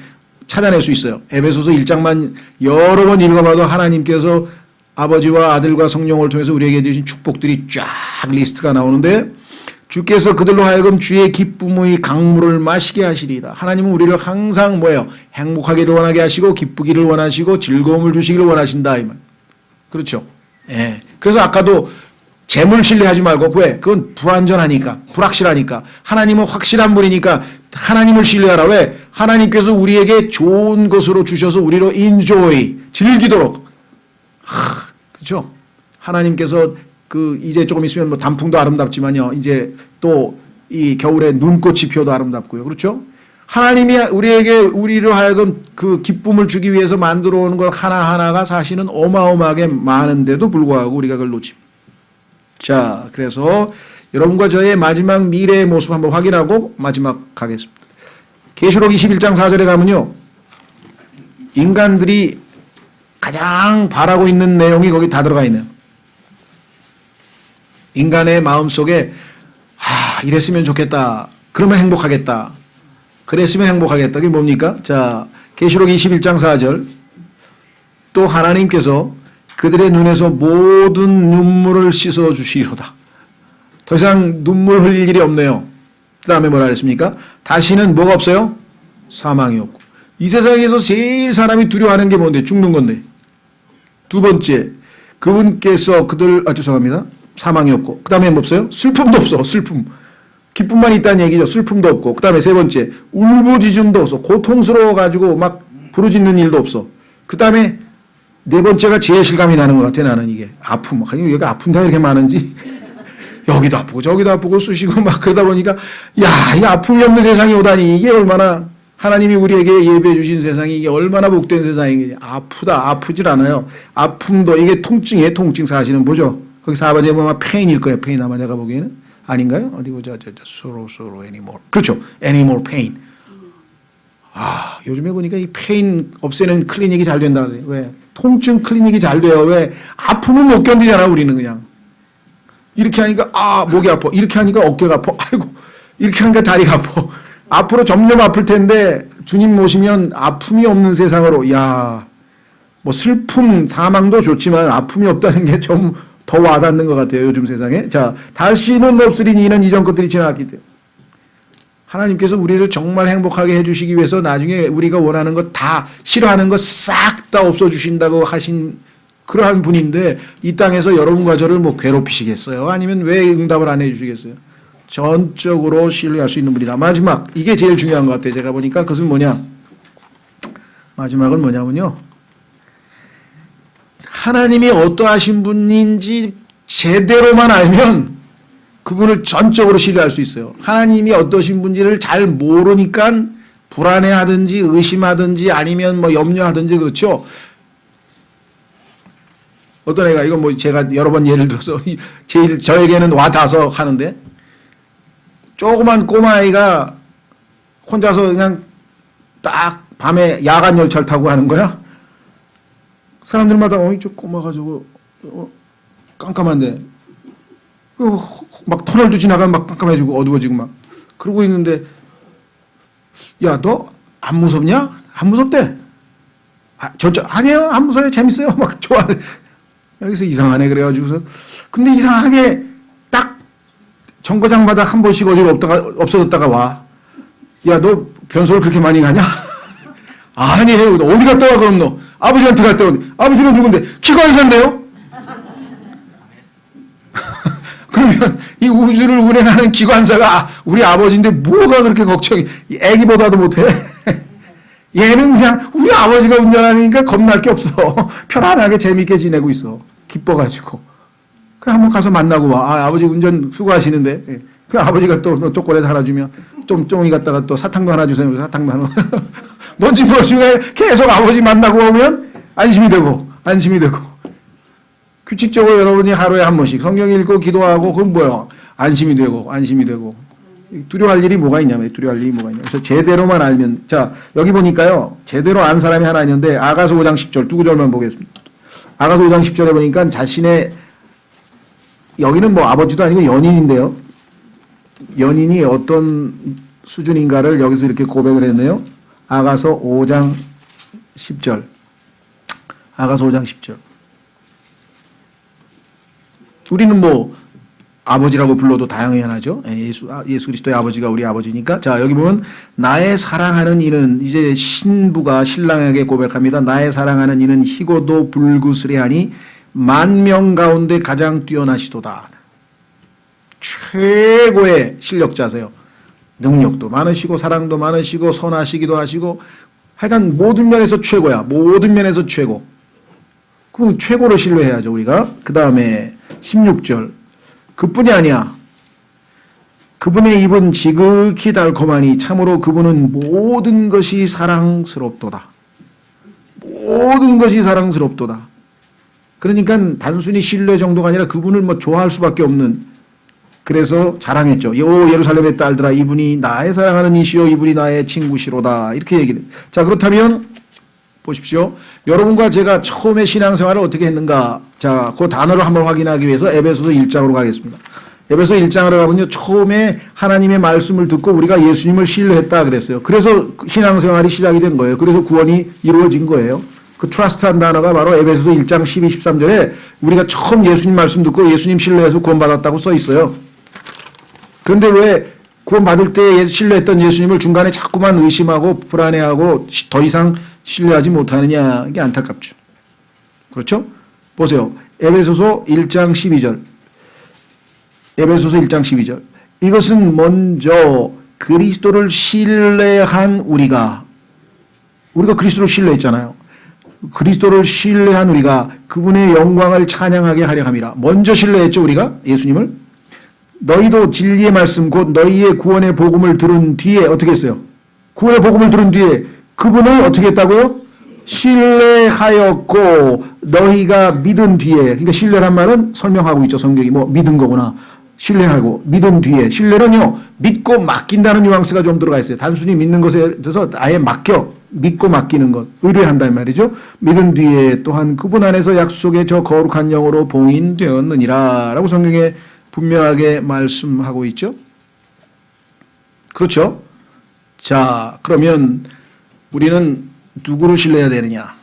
찾아낼 수 있어요. 에베소서 1장만 여러 번 읽어봐도 하나님께서 아버지와 아들과 성령을 통해서 우리에게 주신 축복들이 쫙 리스트가 나오는데 주께서 그들로 하여금 주의 기쁨의 강물을 마시게 하시리이다. 하나님은 우리를 항상 뭐예요? 행복하기를 원하게 하시고 기쁘기를 원하시고 즐거움을 주시기를 원하신다. 이 말. 그렇죠? 예. 그래서 아까도 재물 신뢰하지 말고 왜? 그건 불안전하니까, 불확실하니까. 하나님은 확실한 분이니까 하나님을 신뢰하라. 왜? 하나님께서 우리에게 좋은 것으로 주셔서 우리로 enjoy, 즐기도록. 그렇죠? 하나님께서 이제 조금 있으면 뭐 단풍도 아름답지만요. 이제 또 이 겨울에 눈꽃이 피어도 아름답고요. 그렇죠? 하나님이 우리를 하여금 그 기쁨을 주기 위해서 만들어 오는 것 하나하나가 사실은 어마어마하게 많은데도 불구하고 우리가 그걸 놓칩니다. 자, 그래서 여러분과 저의 마지막 미래의 모습 한번 확인하고 마지막 가겠습니다. 계시록 21장 4절에 가면요. 인간들이 가장 바라고 있는 내용이 거기 다 들어가 있네요. 인간의 마음속에 이랬으면 좋겠다. 그러면 행복하겠다. 그랬으면 행복하겠다. 그게 뭡니까? 자, 계시록 21장 4절. 또 하나님께서 그들의 눈에서 모든 눈물을 씻어 주시리로다. 더 이상 눈물 흘릴 일이 없네요. 그 다음에 뭐라 그랬습니까? 다시는 뭐가 없어요? 사망이 없고. 이 세상에서 제일 사람이 두려워하는 게 뭔데? 죽는 건데. 두 번째, 그분께서 죄송합니다. 사망이 없고. 그 다음에 뭐 없어요? 슬픔도 없어. 슬픔. 기쁨만 있다는 얘기죠. 슬픔도 없고. 그 다음에 세 번째, 울부짖음도 없어. 고통스러워가지고 막 부르짖는 일도 없어. 그 다음에 네 번째가 제일 실감이 나는 것 같아. 나는 이게 아픔. 아니 여기 아픈 데가 이렇게 많은지 여기도 아프고 저기도 아프고 쑤시고 막 그러다 보니까 이 아픔이 없는 세상이 오다니. 이게 얼마나 하나님이 우리에게 예배해 주신 세상이 이게 얼마나 복된 세상이겠냐. 아프질 않아요. 아픔도 이게 통증이에요. 통증 사실은 뭐죠? 거기 4번에 보면 페인일 거예요. 페인 아마 내가 보기에는 아닌가요? 어디 보자. sorrow anymore. 그렇죠. anymore pain. 요즘에 보니까 이 페인 없애는 클리닉이 잘 된다 그래요. 왜? 통증 클리닉이 잘 돼요. 왜? 아픔은 못 견디잖아, 우리는 그냥. 이렇게 하니까, 목이 아파. 이렇게 하니까 어깨가 아파. 아이고. 이렇게 하니까 다리가 아파. 앞으로 점점 아플 텐데, 주님 모시면 아픔이 없는 세상으로, 뭐 슬픔, 사망도 좋지만 아픔이 없다는 게 좀 더 와닿는 것 같아요, 요즘 세상에. 자, 다시는 없으리니 이는 이전 것들이 지나갔기 때문에. 하나님께서 우리를 정말 행복하게 해주시기 위해서 나중에 우리가 원하는 것 다, 싫어하는 것 싹 다 없어주신다고 하신 그러한 분인데 이 땅에서 여러분과 저를 뭐 괴롭히시겠어요? 아니면 왜 응답을 안 해주시겠어요? 전적으로 신뢰할 수 있는 분이다. 마지막, 이게 제일 중요한 것 같아요. 제가 보니까 그것은 뭐냐? 마지막은 뭐냐면요. 하나님이 어떠하신 분인지 제대로만 알면 그분을 전적으로 신뢰할 수 있어요. 하나님이 어떠신 분인지를 잘 모르니까 불안해하든지 의심하든지 아니면 뭐 염려하든지 그렇죠. 어떤 애가 이건 뭐 제가 여러 번 예를 들어서 제일 저에게는 와닿아서 하는데 조그만 꼬마아이가 혼자서 그냥 딱 밤에 야간 열차를 타고 가는 거야. 사람들마다 저 꼬마 가지고 깜깜한데 막 터널도 지나가면 막 깜깜해지고 어두워지고 막 그러고 있는데 야, 너 안 무섭냐? 안 무섭대. 아니에요, 안 무서워요, 재밌어요. 막 좋아해. 여기서 이상하네 그래가지고서 근데 이상하게 딱 정거장마다 한 번씩 어디로 없어졌다가 와. 야, 너 변소를 그렇게 많이 가냐? 아니에요. 어디 갔다 와 그럼 너? 아버지한테 갔다 와. 아버지는 누군데? 기관사인데요? 그러면 이 우주를 운행하는 기관사가 우리 아버지인데 뭐가 그렇게 걱정이? 애기보다도 못해. 얘는 그냥 우리 아버지가 운전하니까 겁날 게 없어. 편안하게 재밌게 지내고 있어. 기뻐가지고. 그래 한번 가서 만나고 와. 아, 아버지 운전 수고하시는데. 예. 그 아버지가 또 초콜릿 하나 주면 좀 쫑이 갔다가 또 사탕도 하나 주세요. 사탕도 하나. 뭔지 모르시면 계속 아버지 만나고 오면 안심이 되고. 규칙적으로 여러분이 하루에 한 번씩 성경 읽고 기도하고 그건 뭐야? 안심이 되고. 두려워할 일이 뭐가 있냐면 그래서 제대로만 알면 자 여기 보니까요 제대로 안 사람이 하나 있는데 아가서 5장 10절 두 구절만 보겠습니다. 아가서 5장 10절에 보니까 자신의 여기는 뭐 아버지도 아니고 연인인데요. 연인이 어떤 수준인가를 여기서 이렇게 고백을 했네요. 아가서 5장 10절. 우리는 뭐 아버지라고 불러도 당연하죠. 예수 그리스도의 아버지가 우리 아버지니까. 자, 여기 보면 나의 사랑하는 이는 이제 신부가 신랑에게 고백합니다. 나의 사랑하는 이는 희고도 불구스레하니 만명 가운데 가장 뛰어나시도다. 최고의 실력자세요. 능력도 많으시고 사랑도 많으시고 선하시기도 하시고 하여간 모든 면에서 최고야. 모든 면에서 최고. 그럼 최고를 신뢰해야죠 우리가. 그 다음에 16절. 그뿐이 아니야. 그분의 입은 지극히 달콤하니 참으로 그분은 모든 것이 사랑스럽도다. 모든 것이 사랑스럽도다. 그러니까 단순히 신뢰 정도가 아니라 그분을 뭐 좋아할 수밖에 없는. 그래서 자랑했죠. 요 예루살렘의 딸들아 이분이 나의 사랑하는 이시요 이분이 나의 친구시로다. 이렇게 얘기를. 자 그렇다면 보십시오. 여러분과 제가 처음에 신앙생활을 어떻게 했는가. 자, 그 단어를 한번 확인하기 위해서 에베소서 1장으로 가겠습니다. 에베소 1장으로 가면요. 처음에 하나님의 말씀을 듣고 우리가 예수님을 신뢰했다 그랬어요. 그래서 신앙생활이 시작이 된 거예요. 그래서 구원이 이루어진 거예요. 그 트러스트한 단어가 바로 에베소서 1장 12, 13절에 우리가 처음 예수님 말씀 듣고 예수님 신뢰해서 구원받았다고 써 있어요. 그런데 왜 구원받을 때 신뢰했던 예수님을 중간에 자꾸만 의심하고 불안해하고 더 이상 신뢰하지 못하느냐. 이게 안타깝죠. 그렇죠? 보세요. 에베소서 1장 12절. 에베소서 1장 12절. 이것은 먼저 그리스도를 신뢰한 우리가 그리스도를 신뢰했잖아요. 그리스도를 신뢰한 우리가 그분의 영광을 찬양하게 하려 함이라. 먼저 신뢰했죠 우리가 예수님을. 너희도 진리의 말씀 곧 너희의 구원의 복음을 들은 뒤에 어떻게 했어요? 구원의 복음을 들은 뒤에 그분을 어떻게 했다고요? 신뢰하였고 너희가 믿은 뒤에. 그러니까 신뢰란 말은 설명하고 있죠. 성경이 뭐 믿은 거구나. 신뢰하고 믿은 뒤에. 신뢰는요 믿고 맡긴다는 뉘앙스가 좀 들어가 있어요. 단순히 믿는 것에 대해서 아예 믿고 맡기는 것, 의뢰한다는 말이죠. 믿은 뒤에 또한 그분 안에서 약속의 저 거룩한 영으로 봉인되었느니라 라고 성경에 분명하게 말씀하고 있죠. 그렇죠? 자, 그러면 우리는 누구를 신뢰해야 되느냐?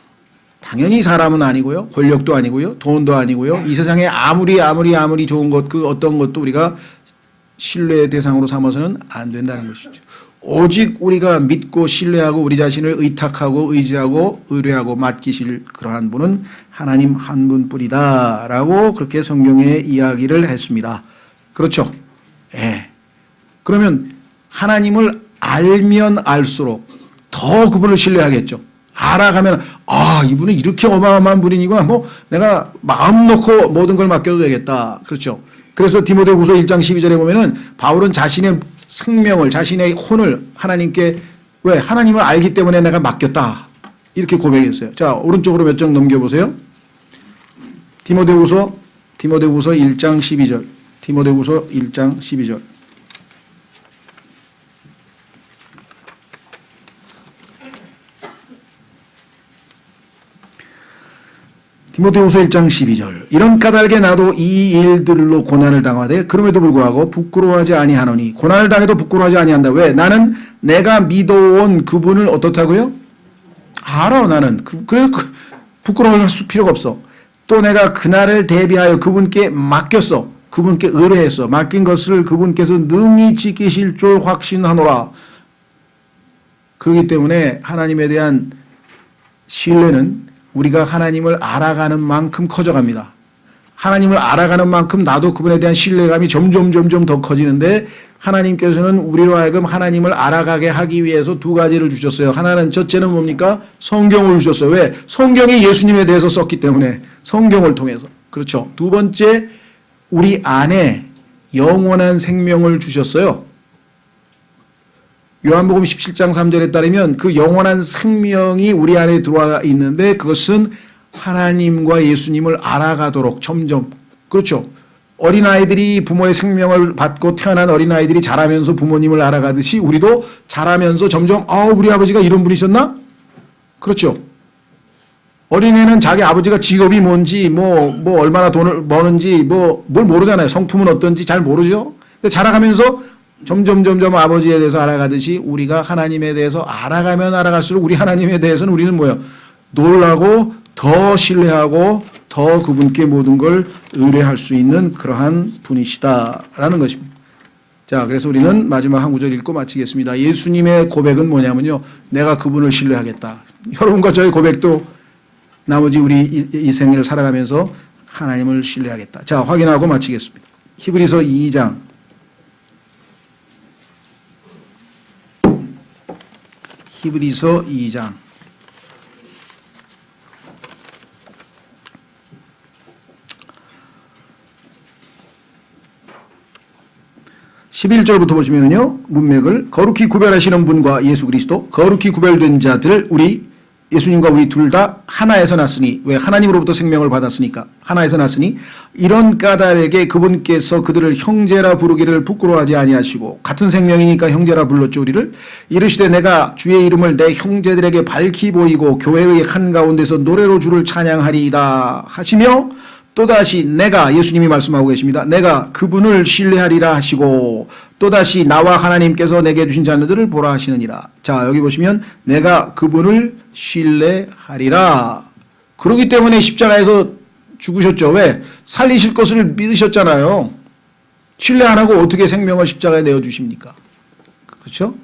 당연히 사람은 아니고요. 권력도 아니고요. 돈도 아니고요. 이 세상에 아무리 좋은 것, 그 어떤 것도 우리가 신뢰의 대상으로 삼아서는 안 된다는 것이죠. 오직 우리가 믿고 신뢰하고 우리 자신을 의탁하고 의지하고 의뢰하고 맡기실 그러한 분은 하나님 한 분뿐이다라고 그렇게 성경에 이야기를 했습니다. 그렇죠? 예. 그러면 하나님을 알면 알수록 더 그분을 신뢰하겠죠. 알아가면 이분은 이렇게 어마어마한 분이구나. 뭐 내가 마음 놓고 모든 걸 맡겨도 되겠다. 그렇죠. 그래서 디모데후서 1장 12절에 보면은 바울은 자신의 생명을 자신의 혼을 하나님께 왜 하나님을 알기 때문에 내가 맡겼다. 이렇게 고백했어요. 자, 오른쪽으로 몇 장 넘겨 보세요. 디모데후서 1장 12절. 디모데후서 1장 12절. 디모데후서 1장 12절. 이런 까닭에 나도 이 일들로 고난을 당하되 그럼에도 불구하고 부끄러워하지 아니하노니 고난을 당해도 부끄러워하지 아니한다. 왜? 나는 내가 믿어온 그분을 어떻다고요? 알아 나는. 그래서 부끄러워할 필요가 없어. 또 내가 그날을 대비하여 그분께 맡겼어. 그분께 의뢰했어. 맡긴 것을 그분께서 능히 지키실 줄 확신하노라. 그렇기 때문에 하나님에 대한 신뢰는 우리가 하나님을 알아가는 만큼 커져갑니다. 하나님을 알아가는 만큼 나도 그분에 대한 신뢰감이 점점 더 커지는데 하나님께서는 우리로 하여금 하나님을 알아가게 하기 위해서 두 가지를 주셨어요. 하나는 첫째는 뭡니까? 성경을 주셨어요. 왜? 성경이 예수님에 대해서 썼기 때문에 성경을 통해서. 그렇죠. 두 번째 우리 안에 영원한 생명을 주셨어요. 요한복음 17장 3절에 따르면 그 영원한 생명이 우리 안에 들어와 있는데 그것은 하나님과 예수님을 알아가도록 점점 그렇죠. 어린아이들이 부모의 생명을 받고 태어난 어린아이들이 자라면서 부모님을 알아가듯이 우리도 자라면서 점점 우리 아버지가 이런 분이셨나? 그렇죠. 어린애는 자기 아버지가 직업이 뭔지 뭐 얼마나 돈을 버는지 뭘 모르잖아요. 성품은 어떤지 잘 모르죠. 근데 자라가면서 점점 아버지에 대해서 알아가듯이 우리가 하나님에 대해서 알아가면 알아갈수록 우리 하나님에 대해서는 우리는 뭐예요? 놀라고 더 신뢰하고 더 그분께 모든 걸 의뢰할 수 있는 그러한 분이시다라는 것입니다. 자, 그래서 우리는 마지막 한 구절 읽고 마치겠습니다. 예수님의 고백은 뭐냐면요. 내가 그분을 신뢰하겠다. 여러분과 저의 고백도 나머지 우리 이 생을 살아가면서 하나님을 신뢰하겠다. 자, 확인하고 마치겠습니다. 히브리서 2장. 히브리서 2장 11절부터 보시면요. 문맥을 거룩히 구별하시는 분과 예수 그리스도 거룩히 구별된 자들 우리 예수님과 우리 둘 다 하나에서 났으니 왜 하나님으로부터 생명을 받았으니까 하나에서 났으니 이런 까닭에 그분께서 그들을 형제라 부르기를 부끄러워하지 아니하시고 같은 생명이니까 형제라 불렀죠 우리를 이르시되 내가 주의 이름을 내 형제들에게 밝히 보이고 교회의 한가운데서 노래로 주를 찬양하리이다 하시며 또다시 내가 예수님이 말씀하고 계십니다. 내가 그분을 신뢰하리라 하시고 또다시 나와 하나님께서 내게 주신 자녀들을 보라 하시느니라. 자, 여기 보시면 내가 그분을 신뢰하리라. 그렇기 때문에 십자가에서 죽으셨죠. 왜? 살리실 것을 믿으셨잖아요. 신뢰 안 하고 어떻게 생명을 십자가에 내어주십니까? 그렇죠?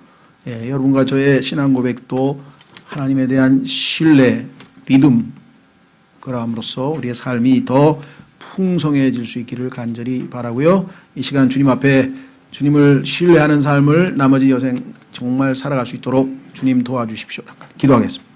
예, 여러분과 저의 신앙 고백도 하나님에 대한 신뢰, 믿음 그럼으로써 우리의 삶이 더 풍성해질 수 있기를 간절히 바라고요. 이 시간 주님 앞에 주님을 신뢰하는 삶을 나머지 여생 정말 살아갈 수 있도록 주님 도와주십시오. 기도하겠습니다.